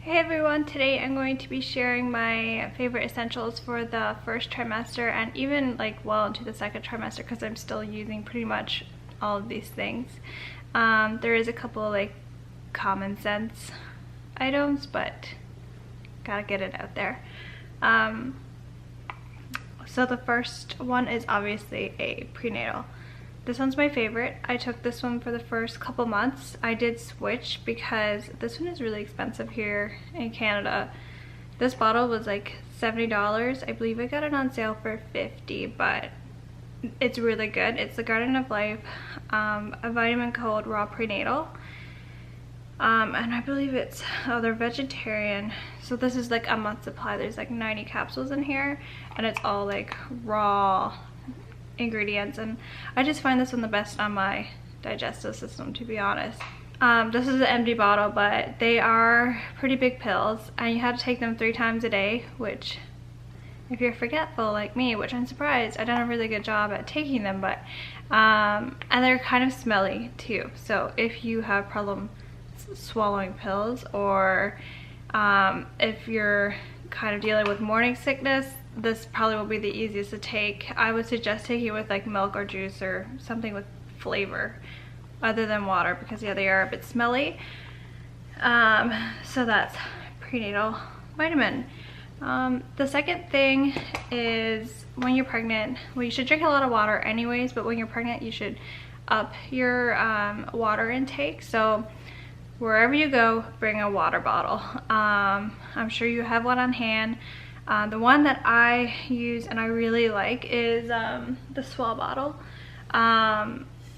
Hey everyone, today I'm going to be sharing my favorite essentials for the first trimester and even like well into the second trimester because I'm still using pretty much all of these things. There is a couple like common sense items, but gotta get it out there. So the first one is obviously a prenatal. This one's my favorite. I took this one for the first couple months. I did switch because this one is really expensive here in Canada. This bottle was like $70. I believe I got it on sale for $50, but it's really good. It's the Garden of Life, a vitamin called Raw Prenatal. And I believe it's, they're vegetarian. So this is like a month supply. There's like 90 capsules in here and it's all like raw ingredients, and I just find this one the best on my digestive system, to be honest. This is an empty bottle, but they are pretty big pills and you have to take them 3 times a day, which if you're forgetful like me, which I'm surprised, I've done a really good job at taking them, but and they're kind of smelly too, so if you have problem swallowing pills, or if you're kind of dealing with morning sickness, this probably will be the easiest to take. I would suggest taking it with like milk or juice or something with flavor other than water, because yeah, they are a bit smelly. So that's prenatal vitamin. The second thing is when you're pregnant, well, you should drink a lot of water anyways, but when you're pregnant you should up your water intake. So wherever you go, bring a water bottle. I'm sure you have one on hand. The one that I use and I really like is the Swell bottle.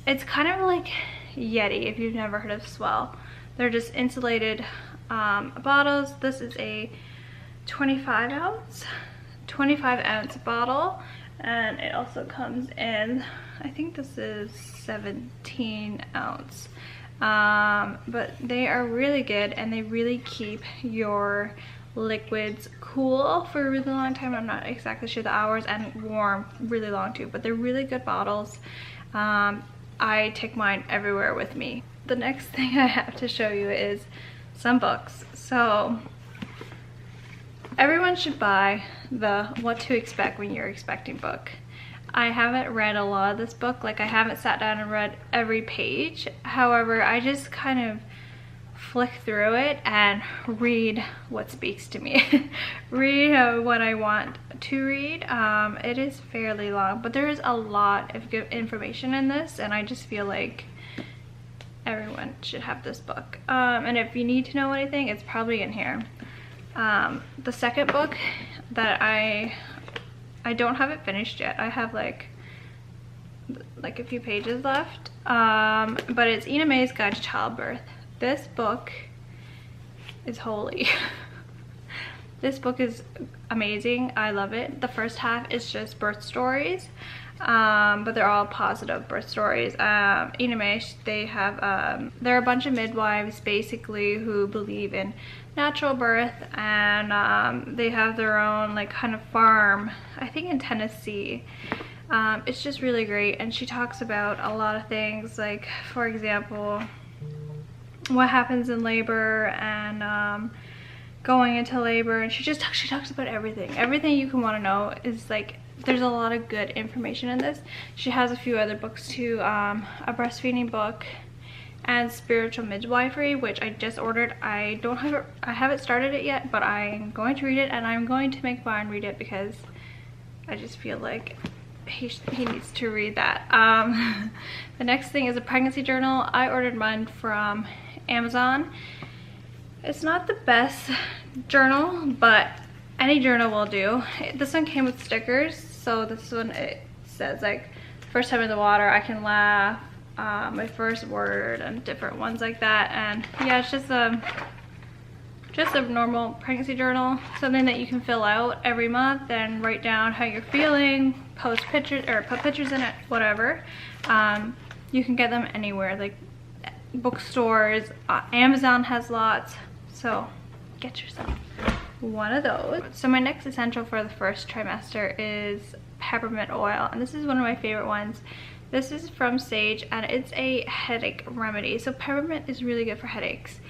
It's kind of like Yeti, if you've never heard of Swell. They're just insulated bottles. This is a 25 ounce bottle, and it also comes in, I think this is 17 ounce. But they are really good and they really keep your liquids cool for a really long time. I'm not exactly sure the hours, and warm really long too, but they're really good bottles. I take mine everywhere with me. The next thing I have to show you is some books. So everyone should buy the What to Expect When You're Expecting book. I haven't read a lot of this book, like I haven't sat down and read every page. However, I just kind of flick through it and read what speaks to me. Read what I want to read. It is fairly long, but there is a lot of good information in this, and I just feel like everyone should have this book. And if you need to know anything, it's probably in here. The second book that I don't have it finished yet. I have like a few pages left, but it's Ina May's Guide to Childbirth. This book is holy. This book is amazing. I love it. The first half is just birth stories, but they're all positive birth stories. Ina May, they have they're a bunch of midwives basically who believe in natural birth, and they have their own like kind of farm, I think in Tennessee. It's just really great, and she talks about a lot of things, like for example what happens in labor and going into labor, and she talks about everything you can want to know. Is like, there's a lot of good information in this. She has a few other books too, a breastfeeding book and spiritual midwifery, which I just ordered. I haven't started it yet, but I'm going to read it, and I'm going to make Brian read it because I just feel like he needs to read that. The next thing is a pregnancy journal. I ordered mine from Amazon. It's not the best journal, but any journal will do. This one came with stickers, so this one, it says like, first time in the water, I can laugh, my first word, and different ones like that. And yeah, it's just a normal pregnancy journal, something that you can fill out every month and write down how you're feeling, post pictures or put pictures in it, whatever. You can get them anywhere, like bookstores. Amazon has lots, so get yourself one of those. So my next essential for the first trimester is peppermint oil, and this is one of my favorite ones. This is from Sage, and it's a headache remedy. So peppermint is really good for headaches.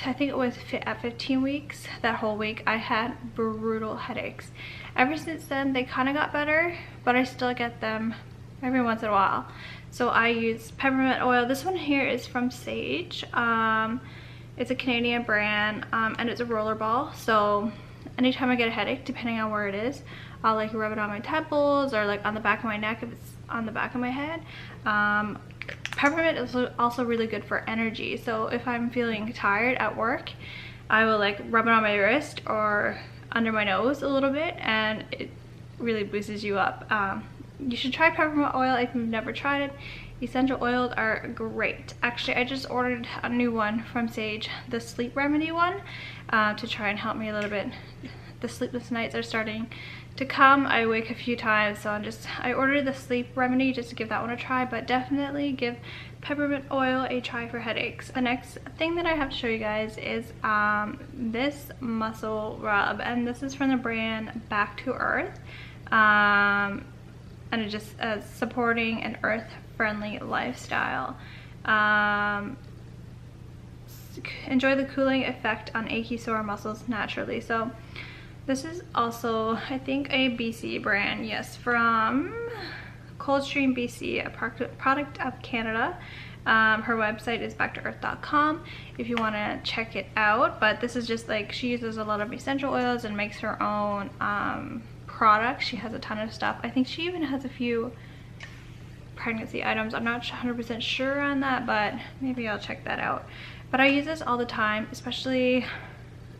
I think it was at 15 weeks, that whole week, I had brutal headaches. Ever since then, they kind of got better, but I still get them every once in a while. So I use peppermint oil. This one here is from Sage. It's a Canadian brand, and it's a roller ball. So anytime I get a headache, depending on where it is, I'll like rub it on my temples or like on the back of my neck if it's on the back of my head. Peppermint is also really good for energy. So if I'm feeling tired at work, I will like rub it on my wrist or under my nose a little bit, and it really boosts you up. You should try peppermint oil if you've never tried it. Essential oils are great. Actually, I just ordered a new one from Sage, the sleep remedy one, to try and help me a little bit. The sleepless nights are starting to come. I wake a few times, so I ordered the sleep remedy just to give that one a try, but definitely give peppermint oil a try for headaches. The next thing that I have to show you guys is this muscle rub, and this is from the brand Back to Earth. And it just supporting an earth-friendly lifestyle. Enjoy the cooling effect on achy sore muscles naturally. So this is also, I think, a BC brand. Yes, from Coldstream BC, a product of Canada. Her website is backtoearth.com if you want to check it out. But this is just like, she uses a lot of essential oils and makes her own products. She has a ton of stuff. I think she even has a few pregnancy items. I'm not 100% sure on that, but maybe I'll check that out. But I use this all the time, especially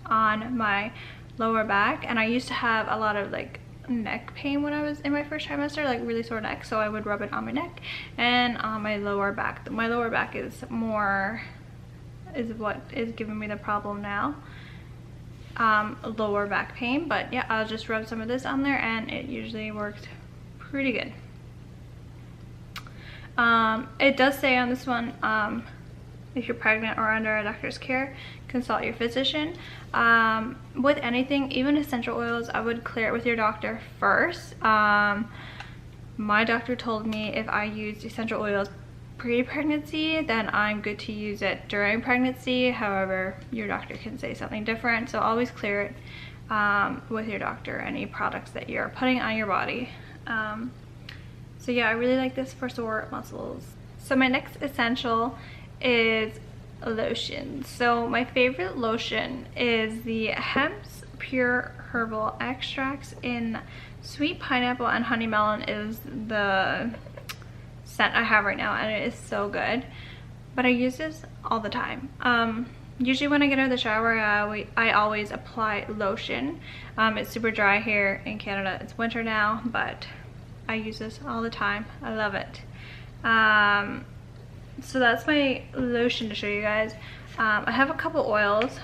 on my lower back, and I used to have a lot of like neck pain when I was in my first trimester, like really sore neck, so I would rub it on my neck and on my lower back. My lower back is what is giving me the problem now. Lower back pain, but yeah, I'll just rub some of this on there and it usually works pretty good. It does say on this one, if you're pregnant or under a doctor's care, consult your physician. With anything, even essential oils, I would clear it with your doctor first. My doctor told me if I used essential oils pre-pregnancy, then I'm good to use it during pregnancy. However, your doctor can say something different, so always clear it with your doctor, any products that you're putting on your body. So yeah, I really like this for sore muscles. So my next essential is lotion. So my favorite lotion is the Hemp's Pure Herbal Extracts in Sweet Pineapple and Honey Melon is the scent I have right now, and it is so good. But I use this all the time. Usually when I get out of the shower, I always apply lotion. It's super dry here in Canada. It's winter now, but I use this all the time. I love it. So that's my lotion to show you guys. I have a couple oils.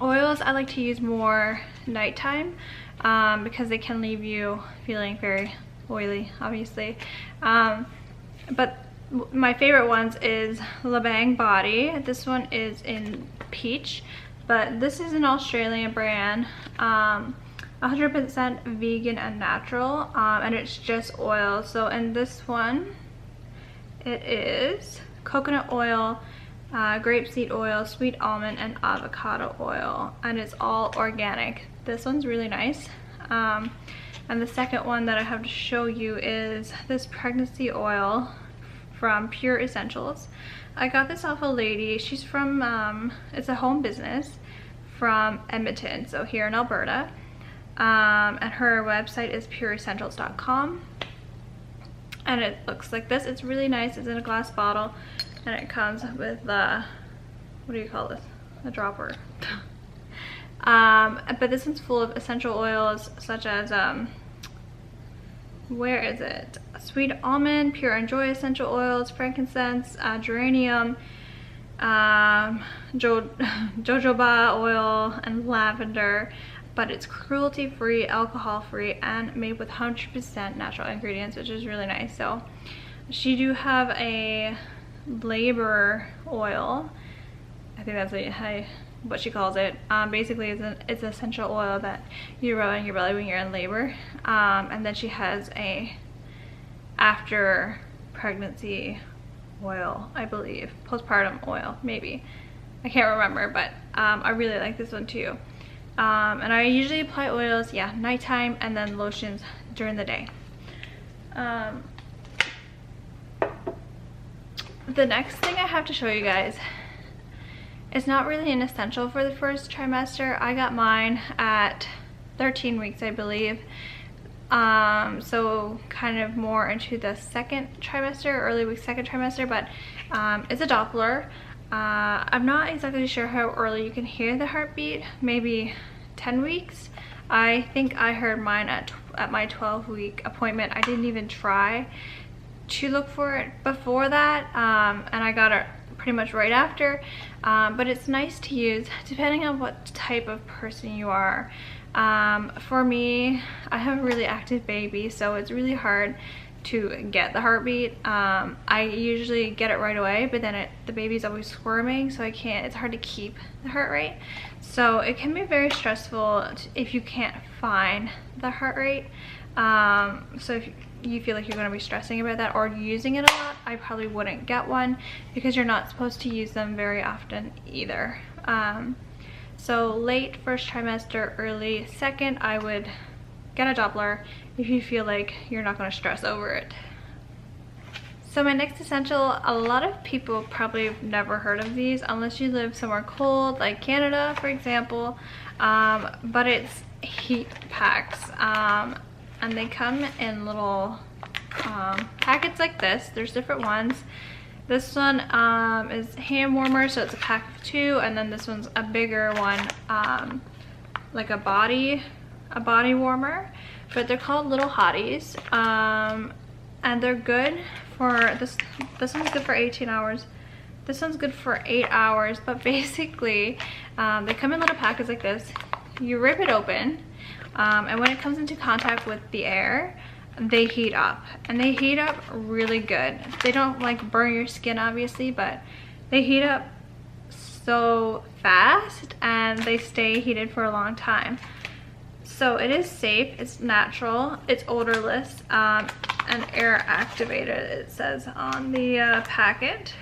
Oils I like to use more nighttime because they can leave you feeling very oily, obviously. But my favorite ones is Labang Body. This one is in peach, but this is an Australian brand. 100% vegan and natural, and it's just oil. So in this one, it is coconut oil, grapeseed oil, sweet almond, and avocado oil, and it's all organic. This one's really nice. And the second one that I have to show you is this pregnancy oil from Pure Essentials. I got this off a lady. She's from, it's a home business from Edmonton, so here in Alberta. And her website is pureessentials.com. And it looks like this. It's really nice. It's in a glass bottle, and it comes with the, what do you call this? A dropper. But this one's full of essential oils such as where is it? Sweet almond, pure and joy essential oils, frankincense, geranium, jojoba oil, and lavender. But it's cruelty-free, alcohol-free, and made with 100% natural ingredients, which is really nice. So she do have a labor oil. I think that's what she calls it. Basically, it's an essential oil that you rub on your belly when you're in labor. And then she has a after pregnancy oil, I believe. Postpartum oil, maybe. I can't remember, but I really like this one too. And I usually apply oils, yeah, nighttime, and then lotions during the day. The next thing I have to show you guys is not really an essential for the first trimester. I got mine at 13 weeks, I believe. So kind of more into the second trimester, early week second trimester, but it's a Doppler. I'm not exactly sure how early you can hear the heartbeat, maybe 10 weeks. I think I heard mine at my 12-week appointment. I didn't even try to look for it before that, and I got it pretty much right after. But it's nice to use depending on what type of person you are. For me, I have a really active baby, so it's really hard to get the heartbeat. I usually get it right away, but then the baby's always squirming, so it's hard to keep the heart rate. So it can be very stressful if you can't find the heart rate. So if you feel like you're going to be stressing about that or using it a lot, I probably wouldn't get one, because you're not supposed to use them very often either. So late first trimester, early second, I would get a Doppler if you feel like you're not going to stress over it. So my next essential, a lot of people probably have never heard of these unless you live somewhere cold like Canada, for example, but it's heat packs, and they come in little packets like this. There's different ones. This one is hand warmer, so it's a pack of 2, and then this one's a bigger one, like a body warmer, but they're called Little Hotties, and they're good for this one's good for 18 hours. This one's good for 8 hours, but basically they come in little packets like this. You rip it open, and when it comes into contact with the air, they heat up, and they heat up really good. They don't like burn your skin obviously, but they heat up so fast and they stay heated for a long time. So it is safe, it's natural, it's odorless, and air activated, it says on the packet.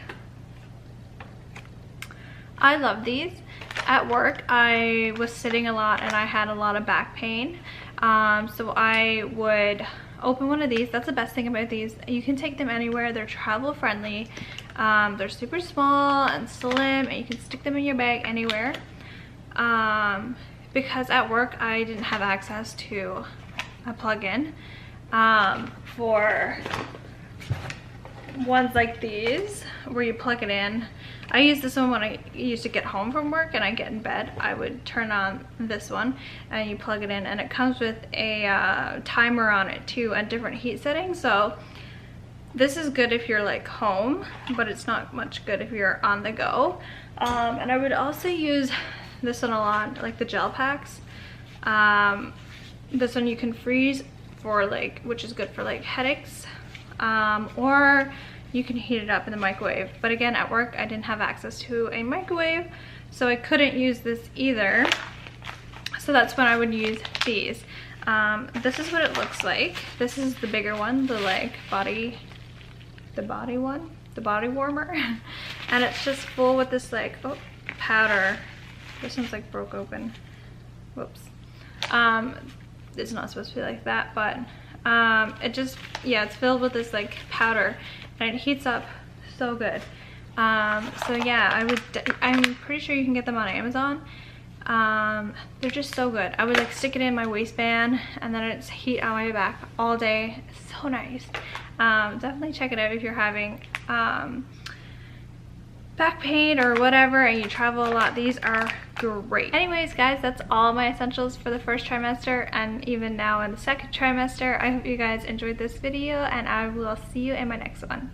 I love these. At work, I was sitting a lot and I had a lot of back pain, so I would open one of these. That's the best thing about these. You can take them anywhere. They're travel friendly. They're super small and slim, and you can stick them in your bag anywhere. Because at work I didn't have access to a plug-in for ones like these where you plug it in. I use this one when I used to get home from work and I get in bed. I would turn on this one and you plug it in, and it comes with a timer on it too and different heat settings. So this is good if you're like home, but it's not much good if you're on the go. And I would also use this one a lot, like the gel packs. This one you can freeze for which is good for like headaches, or you can heat it up in the microwave. But again, at work I didn't have access to a microwave, so I couldn't use this either. So that's when I would use these. This is what it looks like. This is the bigger one, the body warmer. And it's just full with this powder. This one's broke open. Whoops. It's not supposed to be like that, but it's filled with this powder, and it heats up so good. So yeah, I'm pretty sure you can get them on Amazon. They're just so good. I would stick it in my waistband, and then it's heat on my back all day. It's so nice. Definitely check it out if you're having back pain or whatever and you travel a lot. These are great. Anyways guys, that's all my essentials for the first trimester, and even now in the second trimester. I hope you guys enjoyed this video, and I will see you in my next one.